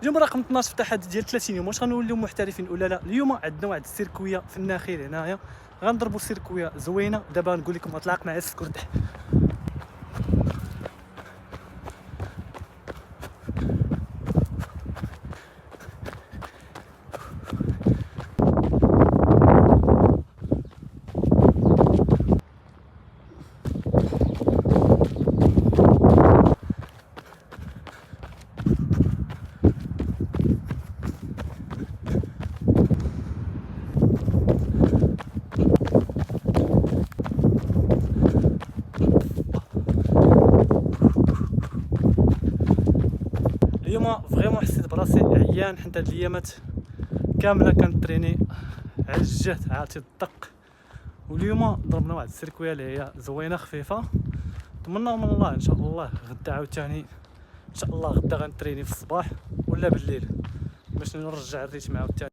اليوم رقم 12 في التحدي ديال 30 يوم. واش غنوليو محترفين ولا لا؟ اليوم عندنا واحد السيركويه في النخيل هنايا، غنضربوا سيركويه زوينه. دابا نقول لكم اطلاق مع السكرتح. اليوم فريمون حسيت براسي عيان، حيت هاد الايامات كامله كنتريني على الجهد، عرفتي الدق. واليوم ضربنا واحد السيركويه اللي هي زوينه خفيفه. نتمنى من الله ان شاء الله غدا عاوتاني ان شاء الله غدا غنتريني في الصباح ولا بالليل باش نرجع الريتم عاوتاني.